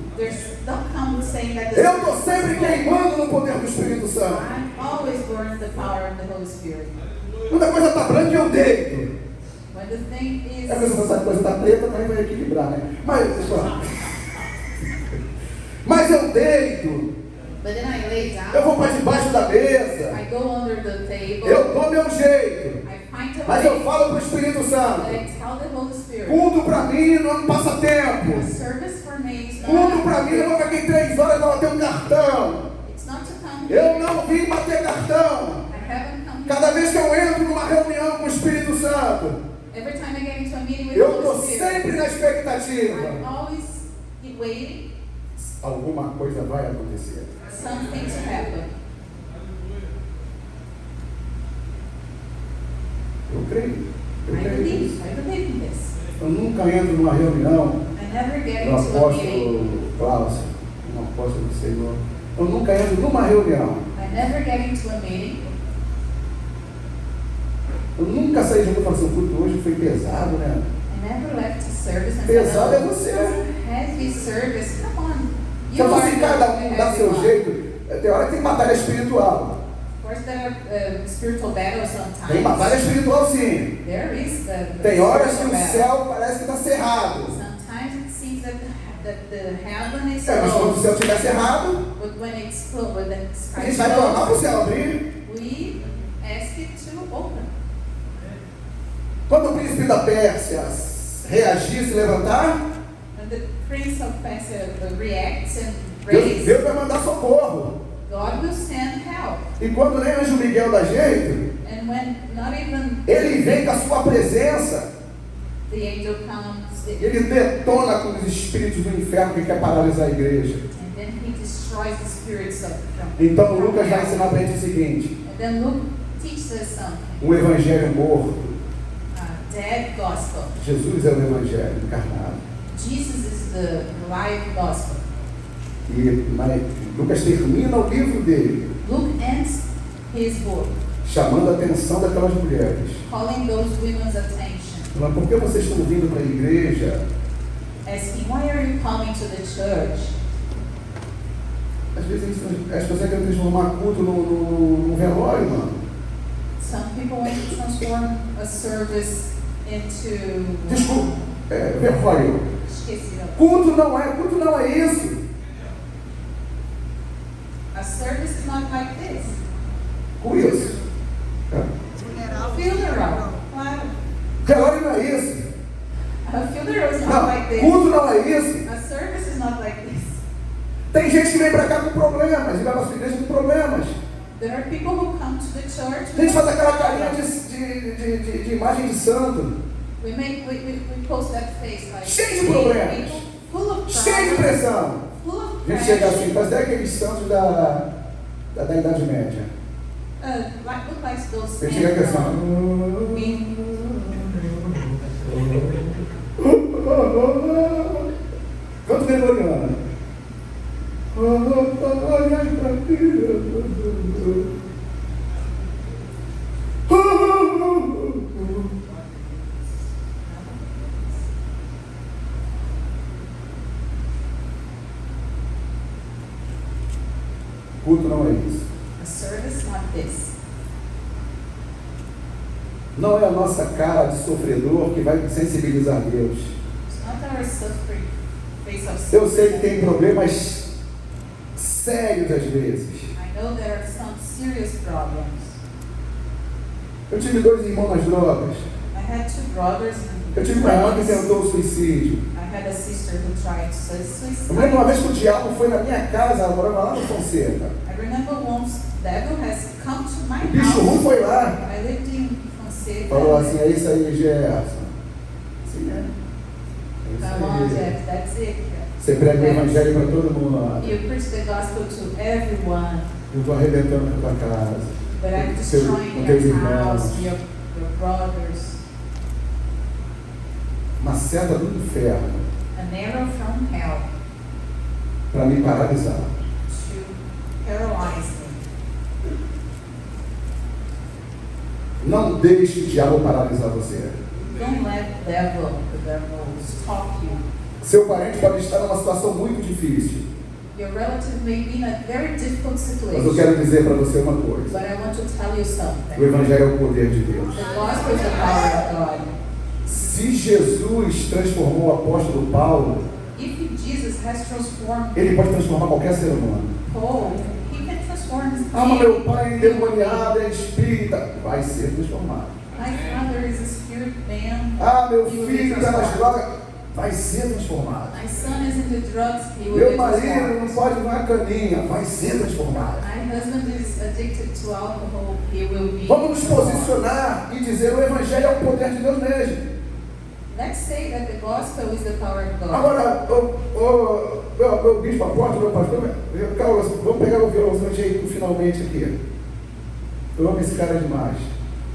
Don't come saying that the Eu estou sempre queimando no poder do Espírito Santo. I'm always born in the power of the Holy Spirit. Quando a coisa está branca, eu deito. When the thing is, É a pessoa sabe que a coisa está preta, mas vai equilibrar, né? Mas eu deito. but then I lay Eu down, vou para debaixo da mesa. I go under the table, Eu dou meu jeito. I find a Mas eu way, falo para o Espírito but Santo. I tell the Holy Spirit, Culto para mim não é um passatempo. a service for me is Culto para mim não not, é para quem 3 horas não ter um cartão. it's not to come Eu here. não vim bater cartão. I haven't come here. Cada vez que eu entro numa reunião com o Espírito Santo, Every time I get into a meeting with the eu Holy estou Spirit, sempre na expectativa. I'm always waiting Alguma coisa vai acontecer. something to happen. Eu creio. Eu I creio nisso. believe in this. Eu nunca entro numa reunião I never get do into a meeting. apóstolo Cláudio, um apóstolo do Senhor. Eu nunca entro numa reunião. I never get into a meeting. Eu nunca saí de um e falei assim, o culto hoje foi pesado, né? I never left a service and Pesado é said, você. "Oh, heavy service, come on." Se eu fosse cada um the dar heavy seu one. jeito, tem hora que tem batalha espiritual. Of course, there are spiritual battles sometimes. Tem batalha espiritual sim. There is the Tem horas que spiritual o battle. céu parece que está cerrado. Sometimes it seems that the heaven is É, mas quando o closed. céu estiver cerrado, But when it's closed, when the a sky gente is vai clamar para o closed, céu abrir. we ask it to open. Quando o príncipe da Pérsia reagir, se levantar, When the prince of Persia reacts and praise, Deus vai mandar socorro. God will send help. E quando nem Anjo Miguel dá jeito, And when not even ele vem com a sua presença the angel comes, e ele detona com os espíritos do inferno que quer paralisar a igreja. and then he destroys the spirits from Então from Lucas vai hell. ensinar para a gente o seguinte: And then Luke teaches us something. um evangelho morto. Dead gospel. Jesus é o evangelho encarnado. Jesus is the live gospel. Mas Lucas termina o livro dele Luke ends his book chamando a atenção daquelas mulheres. calling those women's attention, Falando, por que vocês estão vindo para a igreja? asking, why are you coming to the church? Às vezes as pessoas querem transformar culto num velório, mano. Some people want to transform a service into Desculpa, velório. esqueci. Culto não é isso. A service is not like this. Com isso. Funeral. Claro. Velório não é isso. A funeral is not like Não, this. culto não é isso. A service is not like this. Tem gente que vem para cá com problemas, e vai para a sua igreja com problemas. There are people who come to the church. A gente faz aquela carinha de imagem de santo. We post that face like Cheio de problemas. people full of Cheio de problems, pressão. full of A gente chega pressure. assim, parece até aqueles santos da Idade Média. Look like those A gente chega aqui men assim, from canto gregoriano. Culto não é isso. a service like this. Não é a nossa cara de sofredor que vai sensibilizar Deus. It's not our suffering face of Eu sei que tem problemas sérios às vezes. I know there are some serious problems. Eu tive 2 irmãos nas drogas. I had 2 brothers Eu and tive uma irmã que tentou o suicídio. I had a sister who tried Eu me lembro uma suicide. vez que o diabo foi na minha casa, ela morava lá no Fonseca. I remember once devil has come to my O bicho ruim house. foi lá. I lived in Fonseca. Falou assim, é isso aí, Gerson. Sim, é. Come on, Jeff, that's it. Você prega o evangelho para todo mundo. You preach the gospel to everyone, Eu estou arrebentando com a tua casa. but I'm Com destroying teus your irmãos. house, your brothers. Uma seta do inferno An arrow from hell para me paralisar. to paralyze me. Não deixe o diabo paralisar você. Don't let the devil stop you. Seu parente pode estar numa situação muito difícil. Your relative may be in a very difficult Mas eu situation, quero dizer para você uma coisa. but I want to tell you O something. evangelho é o poder de Deus. The gospel is the power of God. Se Jesus transformou o apóstolo Paulo, If Jesus has transformed ele pode transformar qualquer ser humano. Paul, he can transform his Ah, mas meu being. pai é endemoniado, é espírita. Vai ser transformado. My father is a spirit man. Ah, meu He will be filho está nas transformed. drogas. Vai ser transformado. My son is into drugs. He will Meu be marido transformed. não pode uma caninha. Vai ser transformado. My husband is addicted to alcohol. He will be Vamos nos transformed. posicionar e dizer o evangelho é o poder de Deus mesmo. Let's say that the gospel is the power of God. Agora, meu bispo, apóstolo, meu pastor, Carlos, vamos pegar o violãozante aí pro finalmente aqui. Eu amo esse cara demais.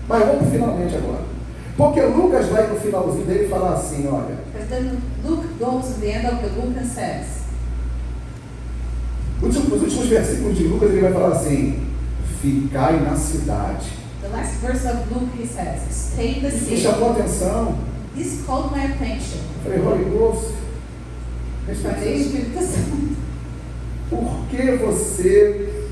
Mas vamos pro finalmente agora. Porque Lucas vai no finalzinho dele falar assim, olha. Because then Luke goes to the end of the book and says, Os últimos versículos de Lucas ele vai falar assim: ficai na cidade. the last verse of Luke, he says, stay in the Isso me city. chamou a atenção. This called my attention. Eu falei, Holy Ghost, Falei, Espírito Santo. por que você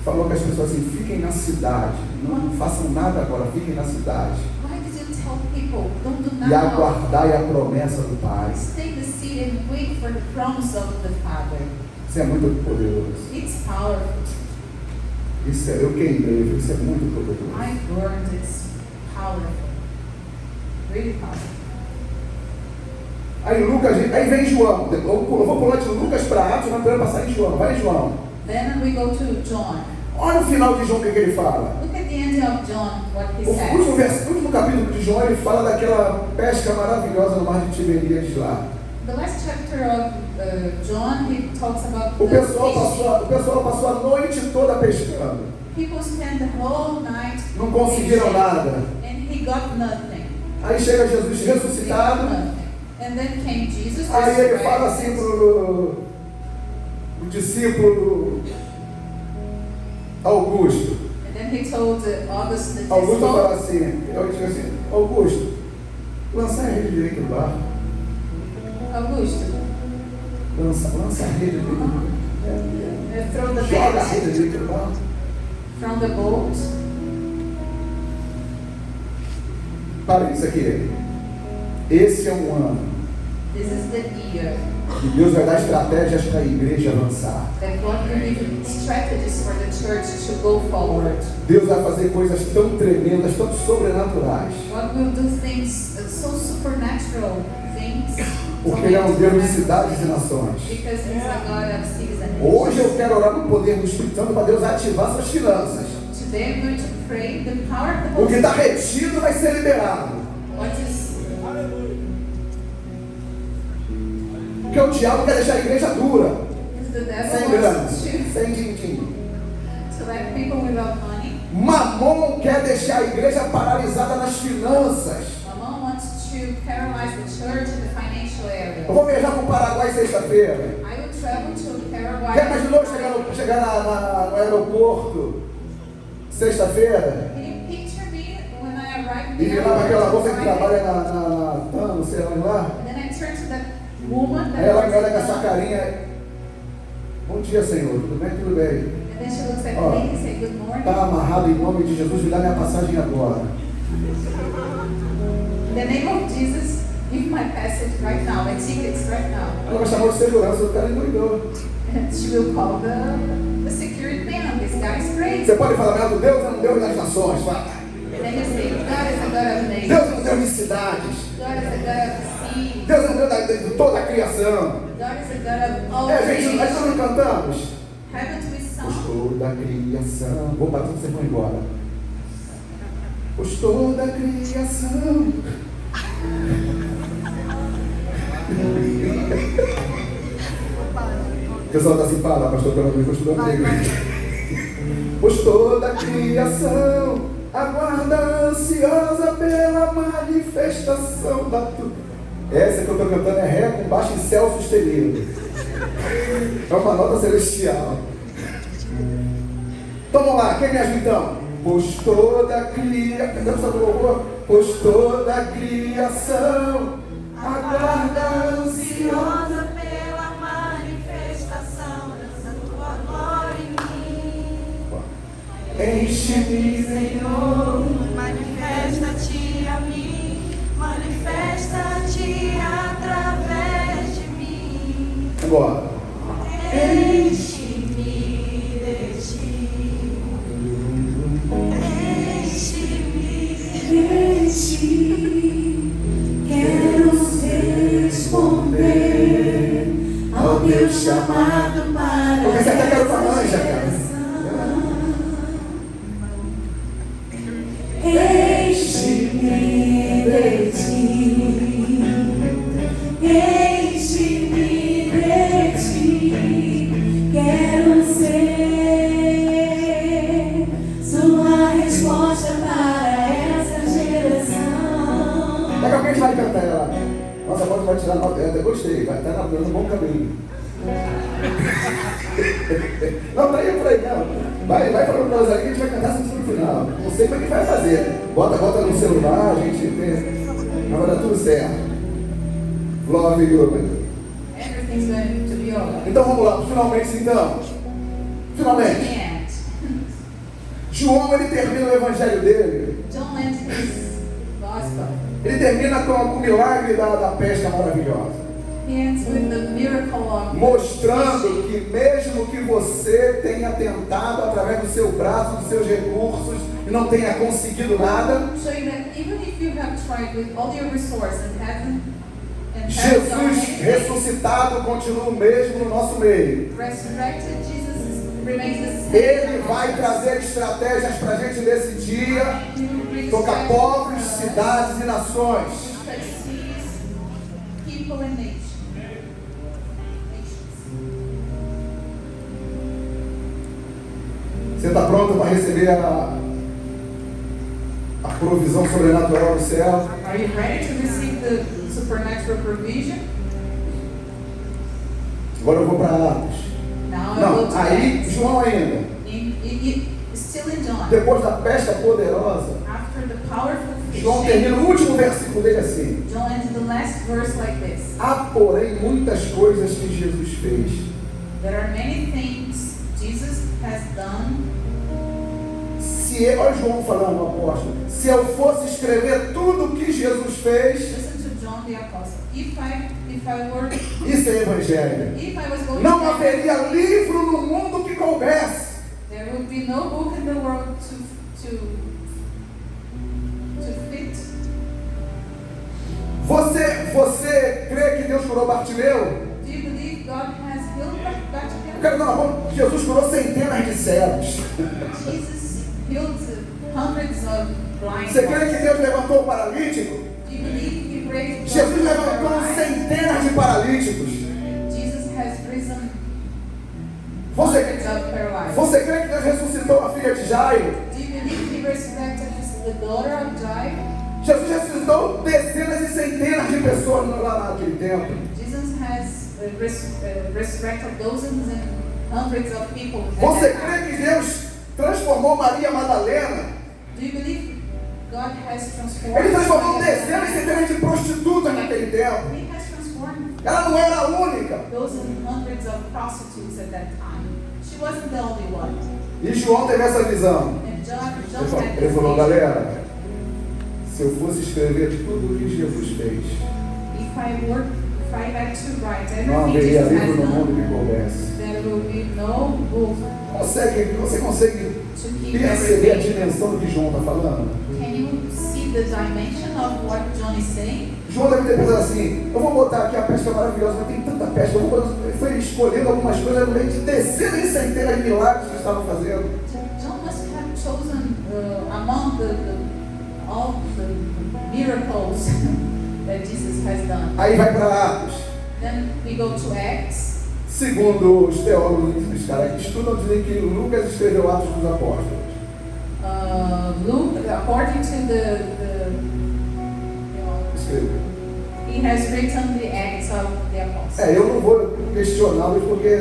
falou com as pessoas assim, fiquem na cidade, não façam nada agora, fiquem na cidade Why did you tell people, don't do e nothing? aguardai a promessa do Pai? Stay in the city and wait for the promise of the Father. Isso é muito poderoso. It's powerful. Eu queimei, isso é muito poderoso. I burned, it's powerful. Really powerful. Aí Lucas, aí vem João. Eu vou pular de Lucas para Atos, mas primeiro passar em João. Vai em João. Then we go to John. Olha o final de João, o que ele fala. Look at the end of John, what he O says. último capítulo de João, ele fala daquela pesca maravilhosa no mar de Tiberíades lá. The last chapter of John, he talks about O the pessoal passou a noite toda pescando. people spend the whole night Não conseguiram fishing, nada. and he got nothing. Aí chega Jesus He got ressuscitado. nothing. And then came Jesus. Aí ele resurrected. fala assim pro discípulo Augusto. And then he told August the Augusto fala disciple, assim, eu digo assim, Augusto, lança a rede direita do barco. Augusto, Lança a rede direita. throw the Joga a rede net direita do barco. from the boat. Para isso aqui. Esse é um ano This is the year que Deus vai dar estratégias para a igreja avançar. that God will give strategies for the church to go forward. Deus vai fazer coisas tão tremendas, tão sobrenaturais. God will do things, so supernatural things. Porque Ele é um Deus de cidades e nações. Because He's a God of cities and Hoje nations. eu quero orar no poder do Espírito Santo para Deus ativar suas finanças. Today I'm going to pray the power of the O Holy que está Spirit. retido vai ser liberado. What is Porque o diabo quer deixar a igreja dura, the sem devil grana, wants sem din-din. to let people without money. Mamon quer deixar a igreja paralisada nas finanças. Mammon wants to paralyze the church in the financial area. Eu vou viajar para o Paraguai sexta-feira. I will travel to Paraguay. Já imaginou chegar no aeroporto sexta-feira Can you picture me when I arrive e there? virar para aquela moça que Friday, trabalha na TAM, não sei onde lá? and then I turn to that woman that Aí ela me works olha com at essa the- carinha. Bom dia, Senhor. Tudo bem? Tudo bem. And then she looks at Oh. me and say, good morning. Está amarrado em nome de Jesus. Me dá minha passagem agora. In the name of Jesus, give my passage right now, my tickets right now. Ela vai chamar o segurança. O cara endoidou. And she will call the security man. This guy is crazy. Você pode falar, meu Deus é um Deus das nações. Fala. And then you say, God is a God of nations. Deus é um Deus de cidades. God is a God of the sea. Deus é um Deus de toda a criação. God is a God of all Gente, nós creation. não cantamos. Haven't we sung? Pois toda a criação. Vou para tudo, vocês vão embora. Pois toda a criação. O pessoal está assim, fala, pastor, pelo menos, pastor, amigo. Pois toda a criação aguarda ansiosa pela manifestação da tua. Essa que eu estou cantando é Ré com baixo em Céu sustenido. É uma nota celestial. Então vamos lá, quem me ajuda então? Pois toda a criação, pois toda a criação aguarda ansiosa. Pela manifestação da tua glória em mim. Enche-me, Senhor, manifesta-te a mim, manifesta-te através de mim. agora. Enche-me de ti, enche-me de ti. Quero responder ao teu chamado para Porque você até quer uma manja, cara. enche-me de ti, enche-me de ti. Quero ser sua resposta para essa geração. Daqui a pouco a gente vai cantar ela. Nossa voz vai tirar nota. Eu até gostei, vai estar no bom caminho. Não, tá aí por aí, não. Vai falando pra nós aí que a gente vai cantar assim no final. Não sei como é que vai fazer. Bota no celular, a gente tem. Mas vai dar tudo certo. Love you. Everything's going to be alright. Então vamos lá, finalmente então. Finalmente. And João, ele termina o evangelho dele. John ends his gospel. Ele termina com o milagre da pesca maravilhosa. He ends with the miracle of Mostrando fishing. que mesmo que você tenha tentado através do seu braço, dos seus recursos e não tenha conseguido nada, Showing that even if you have tried with all your resources and hasn't Jesus ressuscitado continua o mesmo no nosso meio. Resurrected Jesus remains the same. Ele vai trazer estratégias para a gente nesse dia, tocar povos, cidades e nações. Touch cities, people and nations. Você está pronto para receber a provisão sobrenatural do céu? Are you ready to receive the supernatural provision? Agora eu vou para Atos. Now I go Não, to aí Acts. João ainda. Still in John. Depois da pesca poderosa, After the powerful João fishing, termina o último versículo dele assim: John ends the last verse like this. há, porém, muitas coisas que Jesus fez. There are many things Jesus has done. Olha João falando, o apóstolo, se eu fosse escrever tudo o que Jesus fez, Listen to John the Apostle. If I were, isso é evangelho. if I was going Não to, haveria livro no mundo que coubesse. there would be no book in the world to fit. Você crê que Deus curou Bartimeu? Do you believe God has healed Eu Bartimaeus? quero dar uma boa. Jesus curou centenas de cegos. Jesus healed hundreds of blind Você crê ones. que Deus levantou o paralítico? Do you believe He raised Jesus those who are levantou blind? centenas de paralíticos. Jesus has risen Você, hundreds of paralyzed. você crê que Deus ressuscitou a filha de Jairo? Do you believe He resurrected the daughter of Jair? Jesus ressuscitou dezenas e centenas de pessoas lá naquele tempo. Jesus has resurrected dozens and hundreds of people. at Você that time. crê que Deus transformou Maria Madalena? Do you believe God has transformed? Ele transformou Maria dezenas e Magdalene? centenas de prostitutas naquele tempo. He has transformed Ela não era a única. dozens and hundreds of prostitutes at that time. She wasn't the only one. E João teve essa visão. And John had Ele this falou, vision. galera, se eu fosse escrever tudo o que Jesus fez, If I had to write não everything haveria Jesus has livro no mundo done, que coubesse. there will be no book Você consegue to keep perceber a everything. dimensão do que João está falando? Can you see the dimension of what John is saying? João deve ter pensado assim, eu vou botar aqui a pesca maravilhosa, mas tem tanta pesca, eu vou botar, ele foi escolhendo algumas coisas no meio de dezenas e centenas de milagres que estavam fazendo. John must have chosen among all the miracles that Jesus has done. Aí vai para Atos. Then we go to Acts. Segundo os teólogos, os caras que estudam, dizem que Lucas escreveu Atos dos Apóstolos. Luke, according to Escreveu. he has written the Acts of the Apostles. Eu não vou questioná-los porque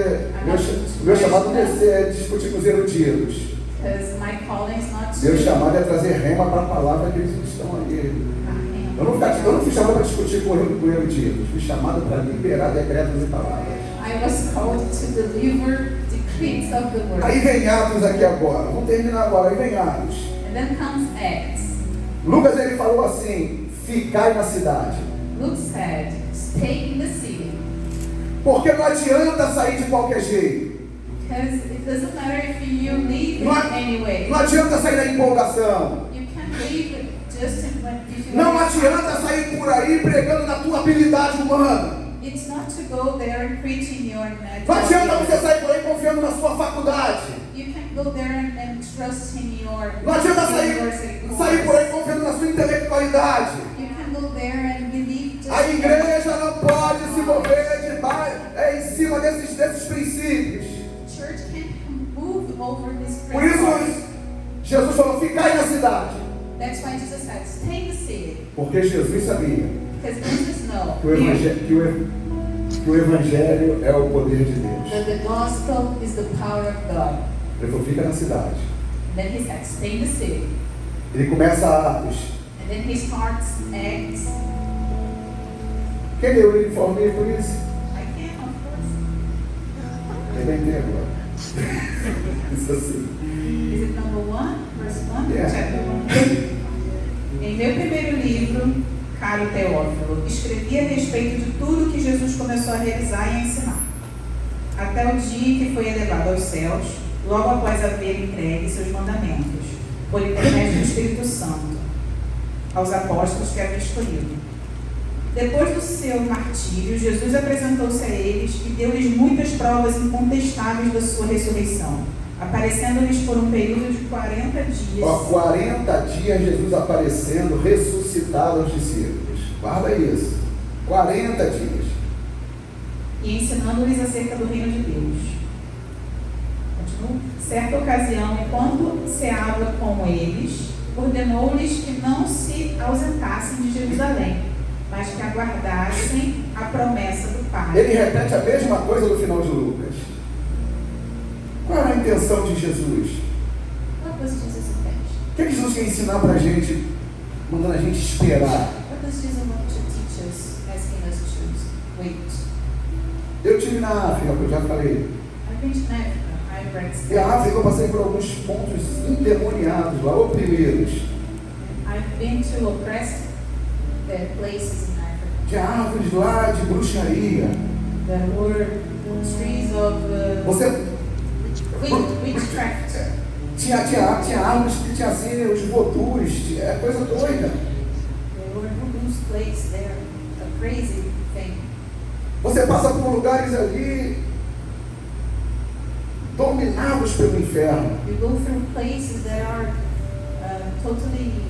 meu chamado não é discutir com os eruditos. Because my calling is not Meu to chamado é trazer rema para a palavra que eles estão ali. Eu não fui chamado para discutir com eruditos, fui chamado para liberar decretos e palavras. I was called to deliver decrees of the word. Aí vem Atos aqui agora, vamos terminar agora, aí vem Atos. And then comes Acts. Lucas ele falou assim, ficai na cidade. Luke said, stay in the city. Porque não adianta sair de qualquer jeito. Because it doesn't matter if you leave Não, it anyway. não adianta sair da empolgação. You can't leave it just if you Não are- adianta sair por aí pregando na tua habilidade humana. It's not to go there and preach in your Não adianta natural você sair por aí confiando na sua faculdade. You can go there and trust in your Não adianta university sair por aí confiando na sua intelectualidade. You can go there and believe just A igreja não pode se mover em cima desses princípios. Church can't move over this Por isso, principle. Jesus falou, ficai na cidade. That's why Jesus said, stay in the city. Porque Jesus sabia Because Jesus knows que o evangelho é o poder de Deus. that the gospel is the power of God. Ele falou, fica na cidade. And then he said, stay in the city. Ele começa Atos. And then he starts Acts. Quem leu o informe por isso? I can, of course. Ele vai entender agora. Isso assim. Is it number 1, verse 1? Yeah. Chapter 1. Em meu primeiro livro, caro Teófilo, escrevi a respeito de tudo que Jesus começou a realizar e a ensinar, até o dia que foi elevado aos céus, logo após haver entregue seus mandamentos, por intermédio do Espírito Santo, aos apóstolos que havia escolhido. Depois do seu martírio, Jesus apresentou-se a eles e deu-lhes muitas provas incontestáveis da sua ressurreição, aparecendo-lhes por um período de 40 dias. 40 dias Jesus aparecendo, ressuscitado aos discípulos. Guarda isso. 40 dias. E ensinando-lhes acerca do reino de Deus. Continua. Certa ocasião, enquanto ceava com eles, ordenou-lhes que não se ausentassem de Jerusalém, mas que aguardassem a promessa do Pai. Ele repete a mesma coisa no final de Lucas. Qual era a intenção de Jesus? What was Jesus' intention? O que Jesus quer ensinar para a gente, mandando a gente esperar? What does Jesus want to teach us, asking us to wait? Eu estive na África, que eu já falei. I've been to Africa. I've read E a África eu passei por alguns pontos endemoniados lá, oprimidos. I've been to oppressed places in Africa. De árvores lá de bruxaria. There were trees of Você witchcraft. tinha árvores que tinha assim, os voturos, é coisa doida. There were voodoo places there. A crazy thing. Você passa por lugares ali dominados pelo inferno. You go through places that are totally.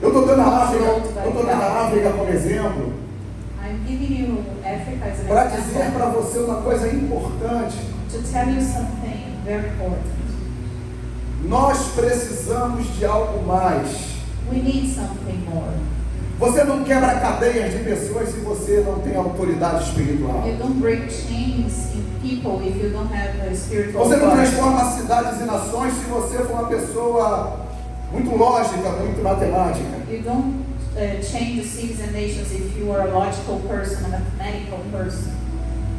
Eu estou dando a África como exemplo I'm giving you Africa as an para dizer example para você uma coisa importante. to tell you something very important. Nós precisamos de algo mais. We need something more. Você não quebra cadeias de pessoas se você não tem autoridade espiritual. You don't break chains in people if you don't have a spiritual Você não authority. transforma cidades e nações se você for uma pessoa muito lógica, muito matemática. You don't change the cities and nations if you are a logical person, a mathematical person.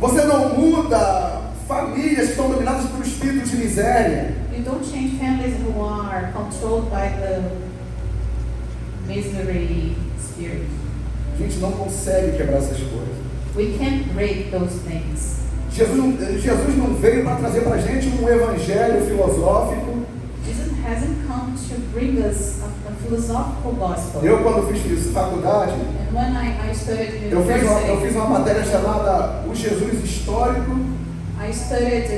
Você não muda famílias que estão dominadas por espírito de miséria. You don't change families who are controlled by the misery spirit. A gente não consegue quebrar essas coisas. We can't break those things. Jesus não veio para trazer para a gente um evangelho filosófico. Jesus hasn't come to bring us a philosophical gospel. Eu, quando fiz faculdade, And when I studied in eu university, fiz uma matéria chamada O Jesus Histórico. I studied,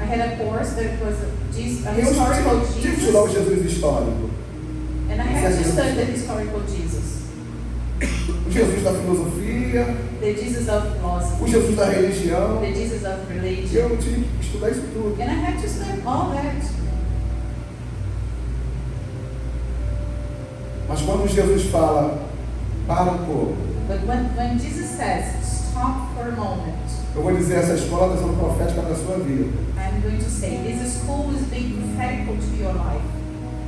I had a course that was a E eu historical tive que estudar o Jesus, Jesus histórico. and I had to study the historical Jesus, O Jesus da filosofia, the Jesus of o philosophy, Jesus da religião. the Jesus of E religion, eu tive que estudar isso tudo. and I had to study all that. Mas quando Jesus fala, para um pouco, But when Jesus says, stop for a moment, eu vou dizer, essa escola está sendo profética para a sua vida. I'm going to say, this school is being prophetical to your life.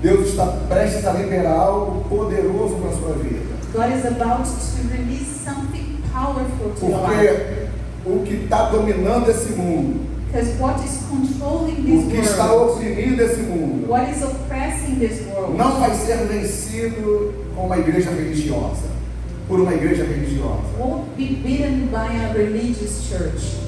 Deus está prestes a liberar algo poderoso para a sua vida. God is about to release something powerful to your life. Porque o que está dominando esse mundo, Because what is controlling o que this está world, oprimindo esse mundo, what is oppressing this world, não vai ser vencido com uma igreja religiosa, por uma igreja religiosa. won't be beaten by a religious church.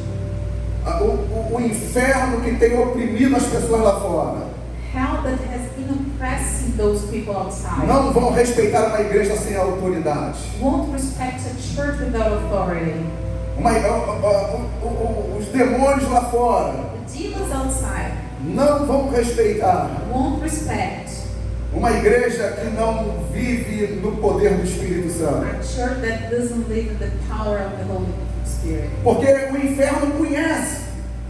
O inferno que tem oprimido as pessoas lá fora Hell that has been oppressing those people outside não vão respeitar uma igreja sem autoridade. won't respect a church without authority. Os demônios lá fora The demons outside não vão respeitar won't respect uma igreja que não vive no poder do Espírito Santo. a church that doesn't live in the power of the Holy Spirit. Porque o inferno conhece.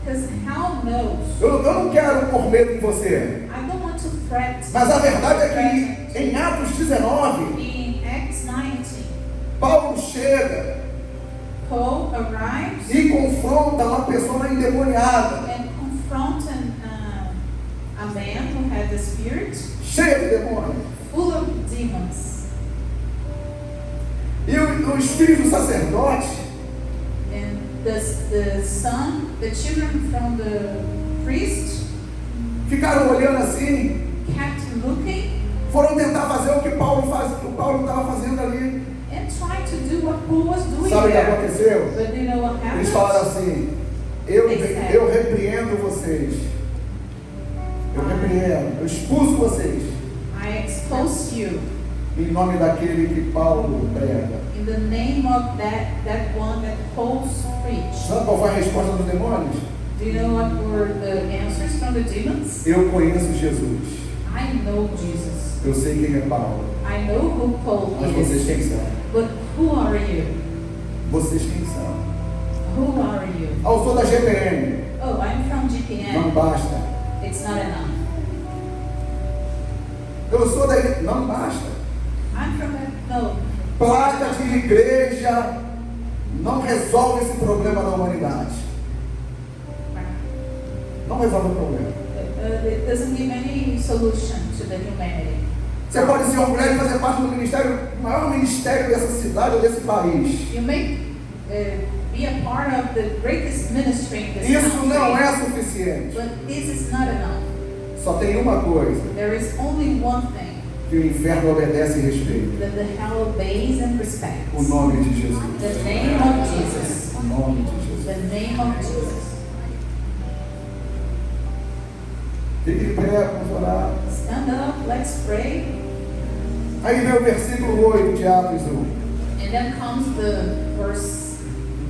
Because hell knows. Eu não quero pôr medo em você. I don't want to threat. Mas a verdade é que em Atos 19, In Acts 19, Paulo chega Paul arrives e confronta uma pessoa endemoniada, and confronts a man who had the spirit cheia de demônios. full of demons. E os filhos do sacerdote And the children from the priest ficaram olhando assim, kept looking foram tentar fazer o que Paulo estava fazendo ali. and tried to do what Paul was doing Sabe o que there. aconteceu? But do you know what Eles falaram happened? assim, eu repreendo vocês. Eu repreendo, eu expulso vocês. I expose you. Em nome daquele que Paulo prega. In the name of that one that Paul preached. Sabe qual foi a resposta dos demônios? Do you know what were the answers from the demons? Eu conheço Jesus. I know Jesus. Eu sei quem é Paulo. I know who Paul Mas vocês is. quem são? But who are you? Vocês quem são? Who are you? Ah, eu sou da GPM. Oh, I'm from Não GPN. basta. It's not enough. Eu sou da igreja. Não basta. I'm from that. No. Placa de igreja não resolve esse problema da humanidade. Não resolve o problema. It doesn't give any solution to the humanity. Você pode ser uma mulher e fazer parte do ministério, o maior ministério dessa cidade ou desse país. You may be a part of the greatest ministry in this Isso country, não é suficiente. but this is not enough. Só tem uma coisa There is only one thing que o inferno obedece e respeita: that the hell obeys and respects. o nome de Jesus. The name of Jesus. O nome de Jesus. The name of Jesus. Fique de pé, vamos orar. Stand up, let's pray. Aí vem o versículo 8 de Atos 1. And then comes the verse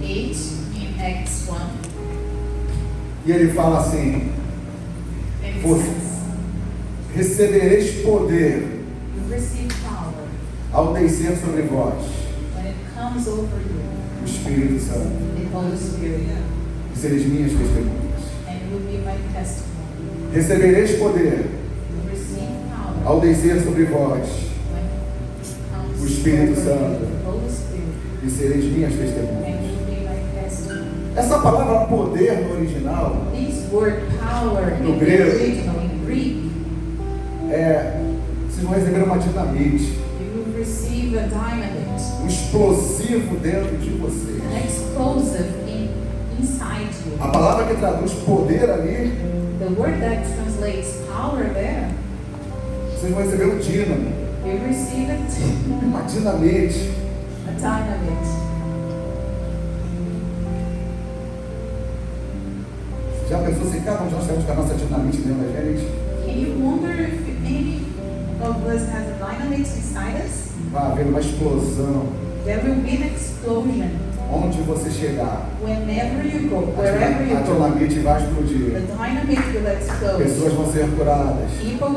8 in Acts 1. E ele fala assim: And it Você- says, recebereis poder you receive power ao descer sobre vós when it comes over you, o Espírito Santo, the Holy Spirit, e sereis minhas testemunhas. and you will be my testimony. Recebereis poder You receive power ao descer sobre vós when it comes o Espírito over Santo. you, the Holy Spirit, e sereis minhas and testemunhas. you will be my testimony. Essa palavra poder no original This word power No in the grego. original, in Greek, vocês vão receber uma dinamite, you will receive a dynamite, um explosivo dentro de vocês. an explosive inside you. A palavra que traduz poder ali, The word that translates power there, vocês vão receber um dínamo, you receive it, uma dinamite. a dynamite. Já pensou se cada um de nós temos com a nossa dinamite dentro da gente? Can you wonder if any of us has a dynamite inside us? Vai haver uma explosão. There will be an explosion Onde você chegar, whenever you go, a wherever you go. dinamite vai explodir. The dynamite will explode. Pessoas vão ser curadas. People